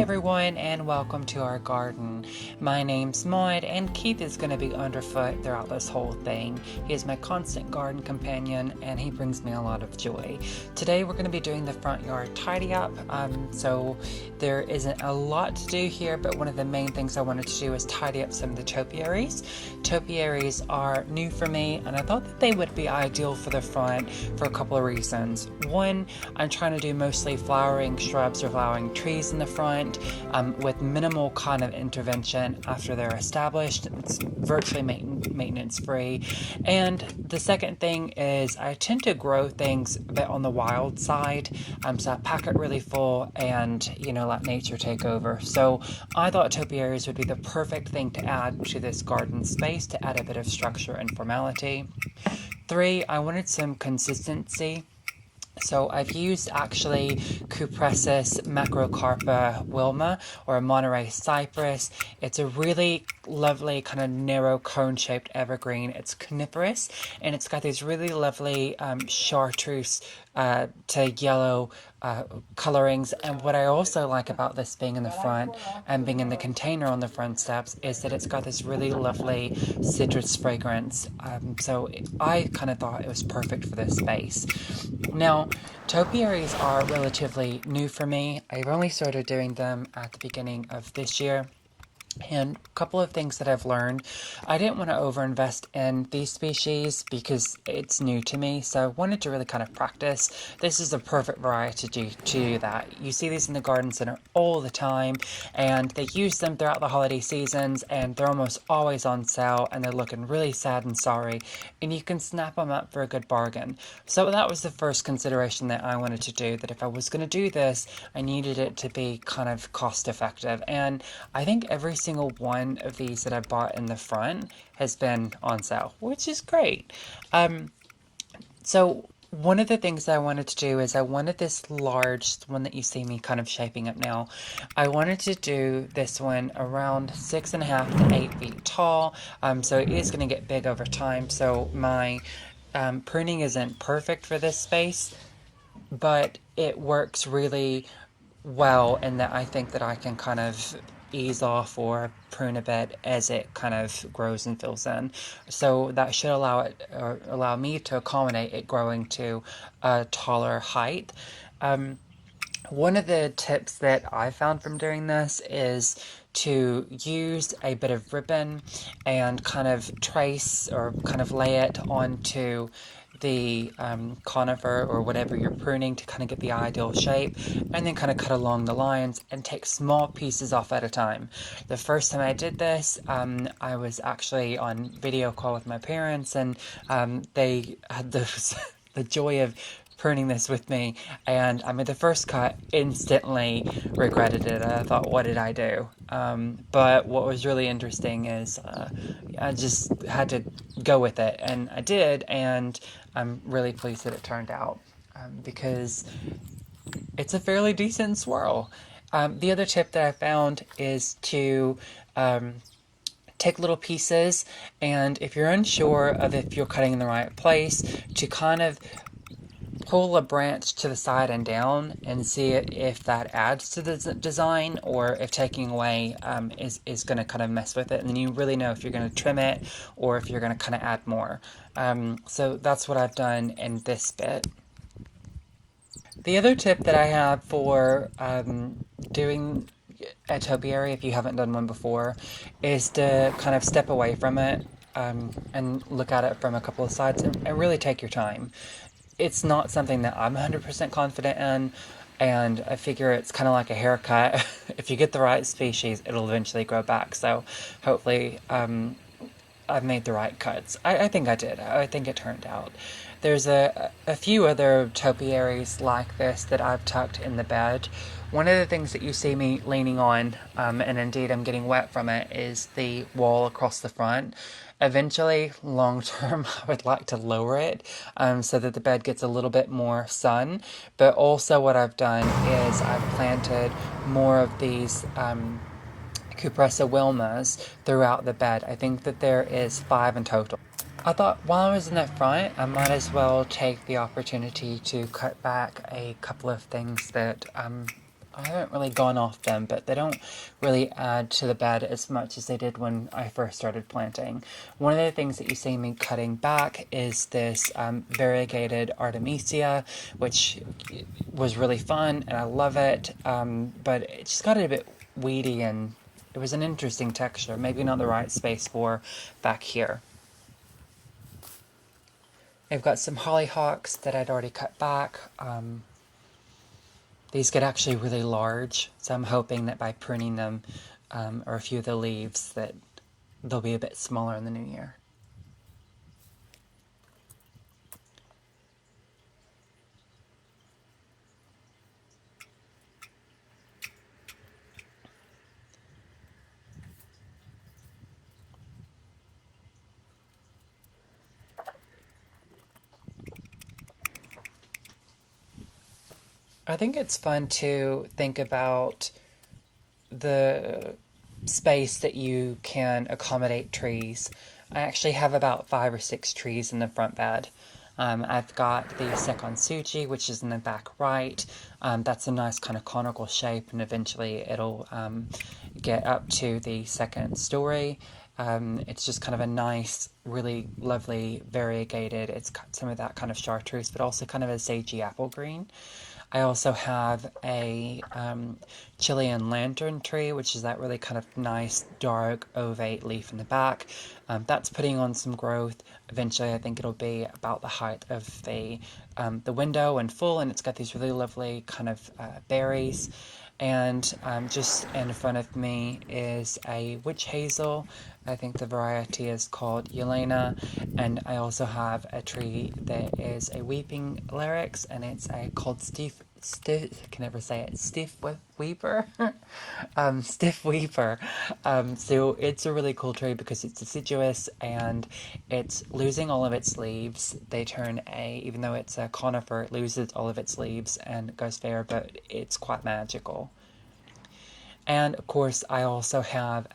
everyone, and welcome to our garden. My name's Maude, and Keith is going to be underfoot throughout this whole thing. He is my constant garden companion, and he brings me a lot of joy. Today we're going to be doing the front yard tidy up, so there isn't a lot to do here, but one of the main things I wanted to do is tidy up some of the topiaries. Topiaries are new for me, and I thought that they would be ideal for the front for a couple of reasons. One, I'm trying to do mostly flowering shrubs or flowering trees in the front with minimal kind of intervention after they're established. It's virtually maintenance free. And the second thing is I tend to grow things a bit on the wild side, so I pack it really full and let nature take over. So I thought topiaries would be the perfect thing to add to this garden space to add a bit of structure and formality. 3, I wanted some consistency. So I've used actually Cupressus, macrocarpa, Wilma, or Monterey Cypress. It's a really lovely kind of narrow cone-shaped evergreen. It's coniferous, and it's got these really lovely chartreuse to yellow colorings. And what I also like about this being in the front and being in the container on the front steps is that it's got this really lovely citrus fragrance. So I kind of thought it was perfect for this space. Now, topiaries are relatively new for me. I've only started doing them at the beginning of this year. And a couple of things that I've learned. I didn't want to overinvest in these species because it's new to me, so I wanted to really kind of practice. This is a perfect variety to do that. You see these in the garden center all the time, and they use them throughout the holiday seasons, and they're almost always on sale, and they're looking really sad and sorry, and you can snap them up for a good bargain. So that was the first consideration that I wanted to do, that if I was going to do this, I needed it to be kind of cost effective. And I think every single one of these that I bought in the front has been on sale, which is great. So one of the things that I wanted to do is I wanted this large one that you see me kind of shaping up now. I wanted to do this one around 6.5 to 8 feet tall. So it is going to get big over time. So my pruning isn't perfect for this space, but it works really well in that I think that I can kind of ease off or prune a bit as it kind of grows and fills in. So that should allow me to accommodate it growing to a taller height. One of the tips that I found from doing this is to use a bit of ribbon and kind of trace or kind of lay it onto the conifer or whatever you're pruning to kind of get the ideal shape, and then kind of cut along the lines and take small pieces off at a time. The first time I did this, I was actually on video call with my parents, and they had the joy of pruning this with me, and I made the first cut, instantly regretted it. I thought, what did I do? But what was really interesting is I just had to go with it, and I did, and I'm really pleased that it turned out because it's a fairly decent swirl. The other tip that I found is to take little pieces, and if you're unsure of if you're cutting in the right place, to kind of pull a branch to the side and down and see if that adds to the design or if taking away is going to kind of mess with it. And then you really know if you're going to trim it or if you're going to kind of add more. So that's what I've done in this bit. The other tip that I have for doing a topiary, if you haven't done one before, is to kind of step away from it and look at it from a couple of sides and really take your time. It's not something that I'm 100% confident in, and I figure it's kind of like a haircut. If you get the right species, it'll eventually grow back. So hopefully I've made the right cuts. I think I did. I think it turned out. There's a few other topiaries like this that I've tucked in the bed. One of the things that you see me leaning on, and indeed I'm getting wet from it, is the wall across the front. Eventually, long term, I would like to lower it so that the bed gets a little bit more sun. But also what I've done is I've planted more of these Cupressus Wilmas throughout the bed. I think that there is 5 in total. I thought while I was in the front, I might as well take the opportunity to cut back a couple of things that I haven't really gone off them, but they don't really add to the bed as much as they did when I first started planting. One of the things that you see me cutting back is this variegated Artemisia, which was really fun and I love it, but it just got a bit weedy and it was an interesting texture, maybe not the right space for back here. I've got some hollyhocks that I'd already cut back. These get actually really large, so I'm hoping that by pruning them, or a few of the leaves, that they'll be a bit smaller in the new year. I think it's fun to think about the space that you can accommodate trees. I actually have about 5 or 6 trees in the front bed. I've got the Sekonsuji, which is in the back right. That's a nice kind of conical shape, and eventually it'll get up to the second story. It's just kind of a nice, really lovely, variegated. It's got some of that kind of chartreuse, but also kind of a sagey apple green. I also have a Chilean lantern tree, which is that really kind of nice, dark, ovate leaf in the back. That's putting on some growth. Eventually, I think it'll be about the height of the window and full, and it's got these really lovely kind of berries. And just in front of me is a witch hazel. I think the variety is called Yelena. And I also have a tree that is a weeping larix, and it's called stiff, I can never say it, stiff weeper. Stiff weeper. So it's a really cool tree because it's deciduous and it's losing all of its leaves. They turn even though it's a conifer, it loses all of its leaves and goes bare, but it's quite magical. And of course, I also have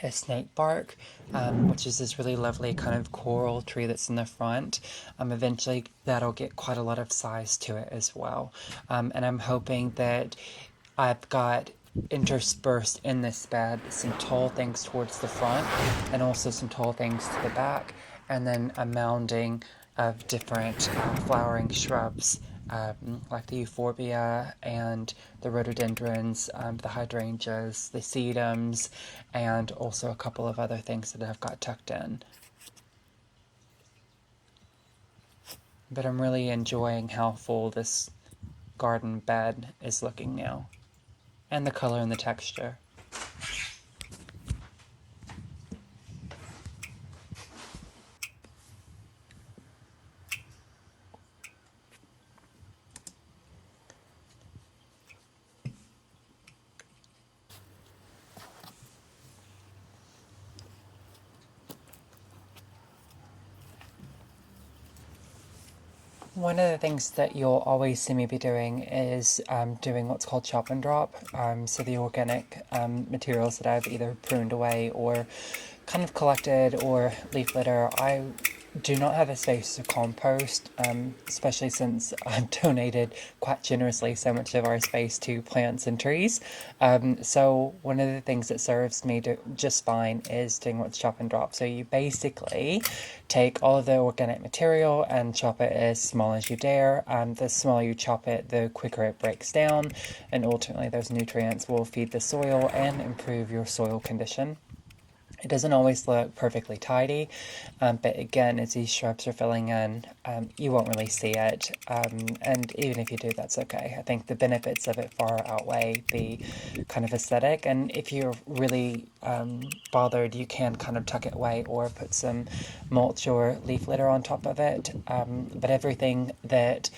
a snake bark, which is this really lovely kind of coral tree that's in the front. Eventually, that'll get quite a lot of size to it as well. And I'm hoping that I've got interspersed in this bed some tall things towards the front and also some tall things to the back, and then a mounding of different flowering shrubs, like the euphorbia and the rhododendrons, the hydrangeas, the sedums, and also a couple of other things that I've got tucked in. But I'm really enjoying how full this garden bed is looking now, and the color and the texture. One of the things that you'll always see me be doing is doing what's called chop and drop. So the organic materials that I've either pruned away or kind of collected or leaf litter, I do not have a space to compost, especially since I've donated quite generously so much of our space to plants and trees. So one of the things that serves me just fine is doing what's chop and drop. So you basically take all of the organic material and chop it as small as you dare. The smaller you chop it, the quicker it breaks down, and ultimately those nutrients will feed the soil and improve your soil condition. It doesn't always look perfectly tidy, but again, as these shrubs are filling in, you won't really see it, and even if you do, that's okay. I think the benefits of it far outweigh the kind of aesthetic, and if you're really bothered, you can kind of tuck it away or put some mulch or leaf litter on top of it, but everything that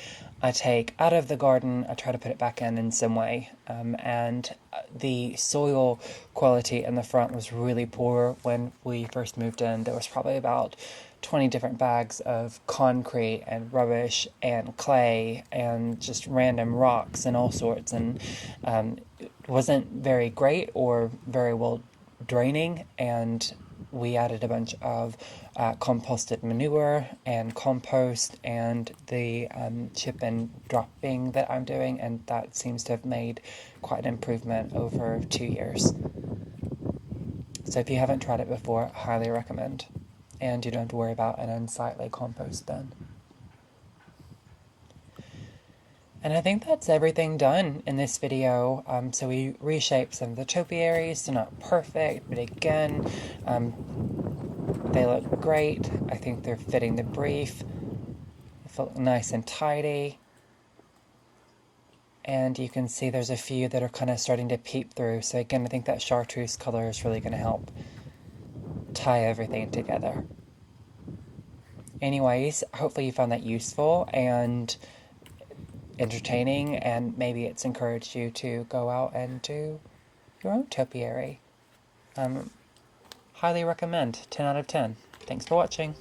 I take out of the garden, I try to put it back in some way, and the soil quality in the front was really poor when we first moved in. There was probably about 20 different bags of concrete and rubbish and clay and just random rocks and all sorts, and it wasn't very great or very well draining, and we added a bunch of composted manure and compost and the chip and dropping that I'm doing, and that seems to have made quite an improvement over 2 years. So if you haven't tried it before, highly recommend. And you don't have to worry about an unsightly compost bin. And I think that's everything done in this video. So we reshaped some of the topiaries. They're not perfect, but again, they look great. I think they're fitting the brief. They feel nice and tidy. And you can see there's a few that are kind of starting to peep through. So again, I think that chartreuse color is really going to help tie everything together. Anyways, hopefully you found that useful and entertaining, and maybe it's encouraged you to go out and do your own topiary. Highly recommend. 10 out of 10. Thanks for watching.